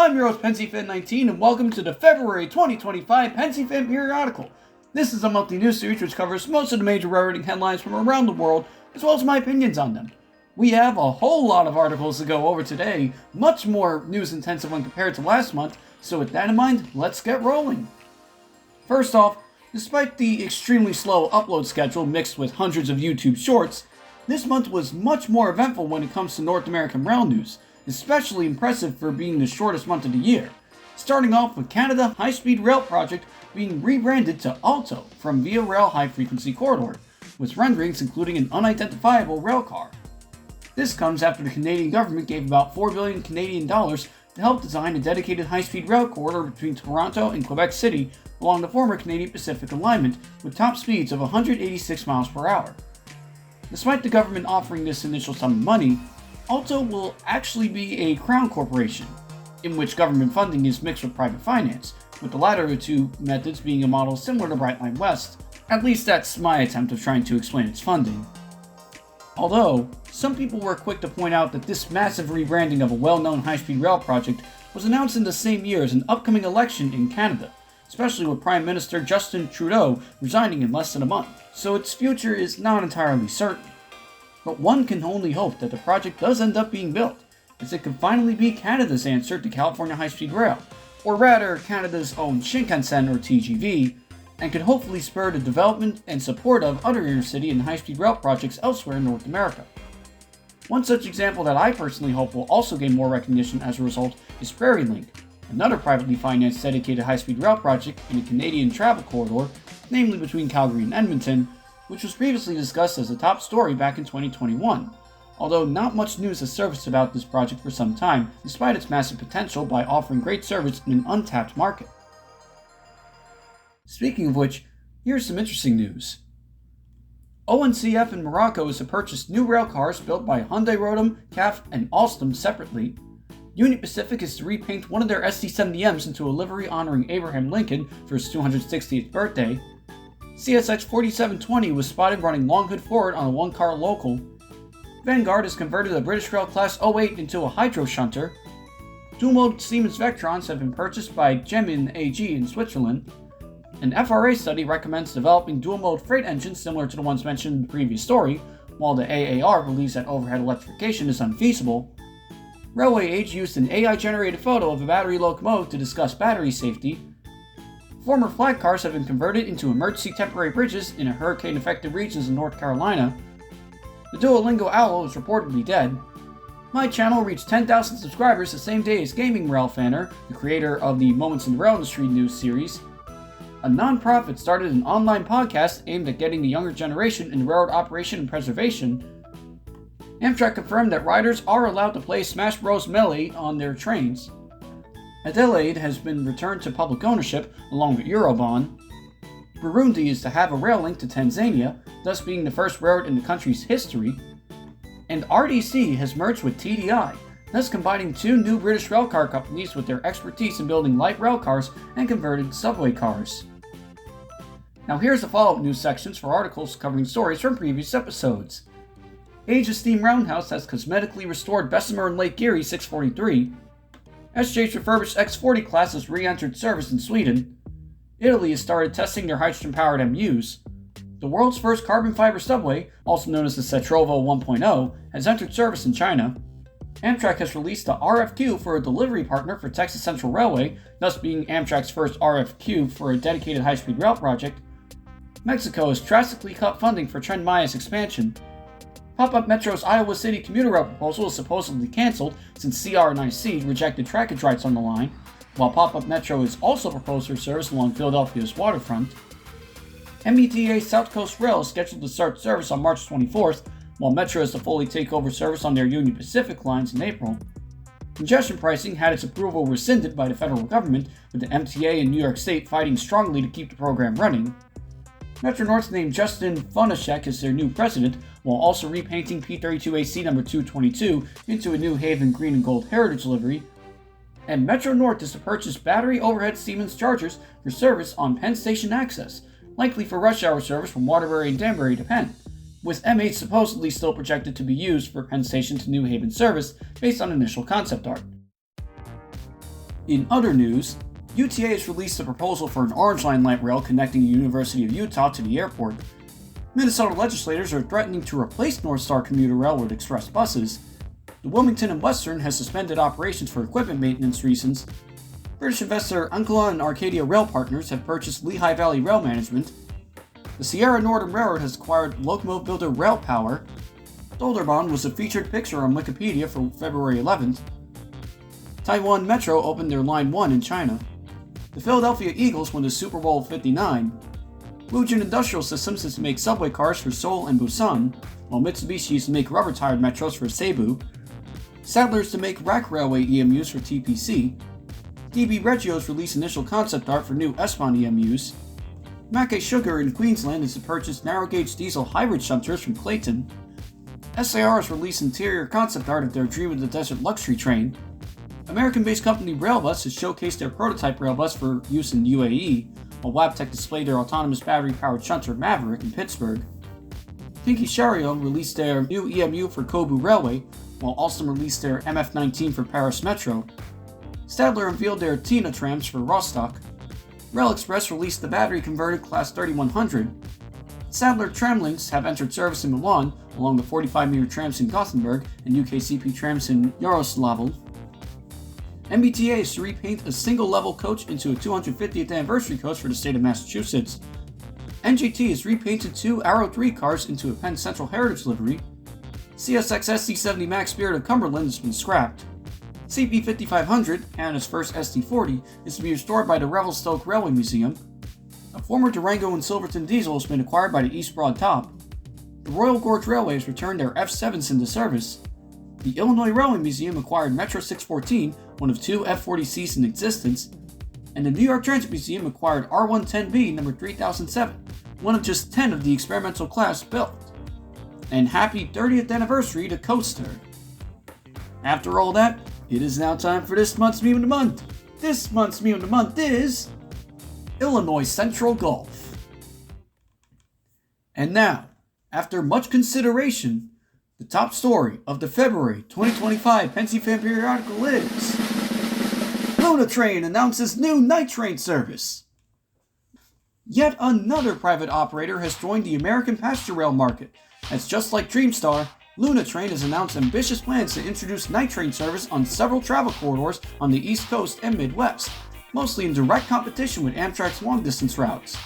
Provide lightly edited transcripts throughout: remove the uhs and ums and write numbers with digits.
I'm your host Pensyfan and welcome to the February 2025 Pensyfan Periodical. This is a monthly news series which covers most of the major railroading headlines from around the world, as well as my opinions on them. We have a whole lot of articles to go over today, much more news intensive when compared to last month, so with that in mind, let's get rolling. First off, despite the extremely slow upload schedule mixed with hundreds of YouTube shorts, this month was much more eventful when it comes to North American rail news, especially impressive for being the shortest month of the year. Starting off with Canada High-Speed Rail Project being rebranded to Alto from Via Rail High Frequency Corridor, with renderings including an unidentifiable rail car. This comes after the Canadian government gave about 4 billion Canadian dollars to help design a dedicated high-speed rail corridor between Toronto and Quebec City along the former Canadian Pacific alignment with top speeds of 186 miles per hour. Despite the government offering this initial sum of money, Alto will actually be a crown corporation, in which government funding is mixed with private finance, with the latter of the two methods being a model similar to Brightline West. At least that's my attempt of trying to explain its funding. Although, some people were quick to point out that this massive rebranding of a well-known high-speed rail project was announced in the same year as an upcoming election in Canada, especially with Prime Minister Justin Trudeau resigning in less than a month, so its future is not entirely certain. But one can only hope that the project does end up being built, as it could finally be Canada's answer to California high-speed rail, or rather Canada's own Shinkansen or TGV, and could hopefully spur the development and support of other intercity and high-speed rail projects elsewhere in North America. One such example that I personally hope will also gain more recognition as a result is Prairie Link, another privately financed dedicated high-speed rail project in a Canadian travel corridor, namely between Calgary and Edmonton, which was previously discussed as a top story back in 2021, although not much news has surfaced about this project for some time, despite its massive potential by offering great service in an untapped market. Speaking of which, here's some interesting news. ONCF in Morocco is to purchase new rail cars built by Hyundai Rotem, CAF, and Alstom separately. Union Pacific is to repaint one of their SD70Ms into a livery honoring Abraham Lincoln for his 260th birthday. CSX 4720 was spotted running long hood forward on a one-car local. Vanguard has converted a British Rail Class 08 into a hydro shunter. Dual-mode Siemens Vectrons have been purchased by Gemin AG in Switzerland. An FRA study recommends developing dual-mode freight engines similar to the ones mentioned in the previous story, while the AAR believes that overhead electrification is unfeasible. Railway Age used an AI-generated photo of a battery locomotive to discuss battery safety. Former flat cars have been converted into emergency temporary bridges in hurricane-affected regions in North Carolina. The Duolingo Owl is reportedly dead. My channel reached 10,000 subscribers the same day as Gaming Railfanner, the creator of the Moments in the Rail Industry news series. A non-profit started an online podcast aimed at getting the younger generation into railroad operation and preservation. Amtrak confirmed that riders are allowed to play Smash Bros. Melee on their trains. Adelaide has been returned to public ownership, along with Eurobahn. Burundi is to have a rail link to Tanzania, thus being the first railroad in the country's history. And RDC has merged with TDI, thus combining two new British railcar companies with their expertise in building light railcars and converted subway cars. Now here's the follow-up news sections for articles covering stories from previous episodes. Age of Steam Roundhouse has cosmetically restored Bessemer and Lake Erie 643. SJ's refurbished X40 class has re-entered service in Sweden. Italy has started testing their hydrogen-powered MUs. The world's first carbon fiber subway, also known as the Cetrovo 1.0, has entered service in China. Amtrak has released the RFQ for a delivery partner for Texas Central Railway, thus being Amtrak's first RFQ for a dedicated high-speed rail project. Mexico has drastically cut funding for Tren Maya's expansion. Pop-Up Metro's Iowa City commuter rail proposal is supposedly cancelled since CR and IC rejected trackage rights on the line, while Pop-Up Metro is also proposed for service along Philadelphia's waterfront. META South Coast Rail is scheduled to start service on March 24th, while Metro is to fully take over service on their Union Pacific lines in April. Congestion pricing had its approval rescinded by the federal government, with the MTA and New York State fighting strongly to keep the program running. Metro North named Justin Fonashek as their new president, while also repainting P32AC number 222 into a New Haven green and gold heritage livery. And Metro North is to purchase battery overhead Siemens chargers for service on Penn Station access, likely for rush hour service from Waterbury and Danbury to Penn, with M8 supposedly still projected to be used for Penn Station to New Haven service based on initial concept art. In other news, UTA has released a proposal for an Orange Line light rail connecting the University of Utah to the airport. Minnesota legislators are threatening to replace North Star commuter rail with express buses. The Wilmington and Western has suspended operations for equipment maintenance reasons. British investor Ancala and Arcadia Rail Partners have purchased Lehigh Valley Rail Management. The Sierra Northern Railroad has acquired locomotive builder Rail Power. Dolderbahn was a featured picture on Wikipedia for February 11th. Taiwan Metro opened their Line 1 in China. The Philadelphia Eagles won the Super Bowl 59. Woojin Industrial Systems is to make subway cars for Seoul and Busan, while Mitsubishi is to make rubber-tired metros for Cebu. Sadler is to make rack railway EMUs for TPC. DB Regios released initial concept art for new S-Bahn EMUs. Mackay Sugar in Queensland is to purchase narrow-gauge diesel hybrid shunters from Clayton. SAR has released interior concept art of their Dream of the Desert luxury train. American-based company Railbus has showcased their prototype Railbus for use in UAE, while Wabtec displayed their autonomous battery-powered shunter Maverick in Pittsburgh. Kinki Shario released their new EMU for Kobu Railway, while Alstom released their MF-19 for Paris Metro. Stadler unveiled their Tina trams for Rostock. Rail Express released the battery-converted Class 3100. Sadler Tramlinks have entered service in Milan, along the 45-meter trams in Gothenburg and UKCP trams in Yaroslavl. MBTA is to repaint a single-level coach into a 250th anniversary coach for the state of Massachusetts. NGT has repainted 2 Arrow 3 cars into a Penn Central Heritage livery. CSX SC70 Max Spirit of Cumberland has been scrapped. CP5500, Canada's first ST40, is to be restored by the Revelstoke Railway Museum. A former Durango and Silverton diesel has been acquired by the East Broad Top. The Royal Gorge Railway has returned their F7s into service. The Illinois Railway Museum acquired Metro 614, one of 2 F40Cs in existence, and the New York Transit Museum acquired R110B number 3007, one of just 10 of the experimental class built. And happy 30th anniversary to Coaster! After all that, it is now time for this month's Meme of the Month. This month's Meme of the Month is Illinois Central Gulf. And now, after much consideration, the top story of the February 2025 Pensyfan Periodical is Luna Train announces new night train service. Yet another private operator has joined the American passenger rail market, as just like Dreamstar, Luna Train has announced ambitious plans to introduce night train service on several travel corridors on the East Coast and Midwest, mostly in direct competition with Amtrak's long-distance routes.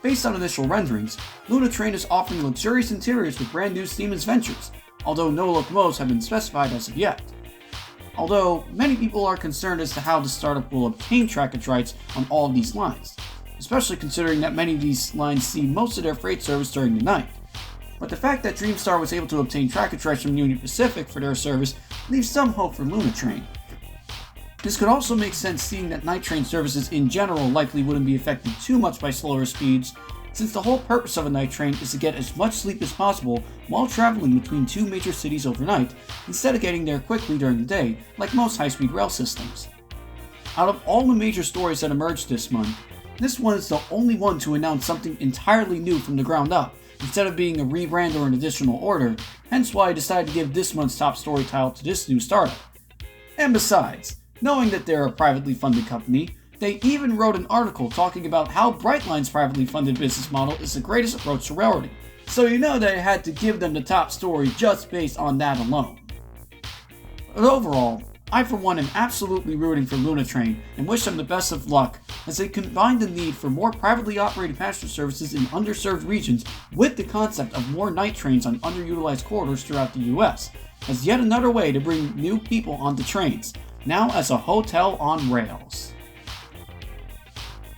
Based on initial renderings, Luna Train is offering luxurious interiors with brand new Siemens Ventures, although no locomotives have been specified as of yet. Although, many people are concerned as to how the startup will obtain trackage rights on all of these lines, especially considering that many of these lines see most of their freight service during the night. But the fact that Dreamstar was able to obtain trackage rights from Union Pacific for their service leaves some hope for Luna Train. This could also make sense seeing that night train services in general likely wouldn't be affected too much by slower speeds, since the whole purpose of a night train is to get as much sleep as possible while traveling between 2 major cities overnight, instead of getting there quickly during the day, like most high-speed rail systems. Out of all the major stories that emerged this month, this one is the only one to announce something entirely new from the ground up, instead of being a rebrand or an additional order, hence why I decided to give this month's top story title to this new startup. And besides, knowing that they're a privately funded company, they even wrote an article talking about how Brightline's privately funded business model is the greatest approach to railroading, so you know that I had to give them the top story just based on that alone. But overall, I for one am absolutely rooting for Luna Train and wish them the best of luck as they combine the need for more privately operated passenger services in underserved regions with the concept of more night trains on underutilized corridors throughout the US, as yet another way to bring new people onto trains, now as a hotel on rails.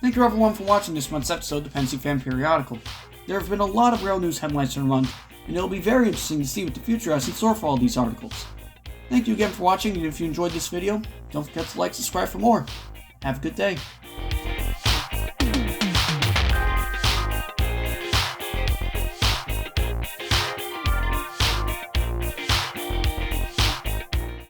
Thank you everyone for watching this month's episode of the Pensyfan Periodical. There have been a lot of rail news headlines for the month, and it'll be very interesting to see what the future has in store for all these articles. Thank you again for watching, and if you enjoyed this video, don't forget to like and subscribe for more. Have a good day.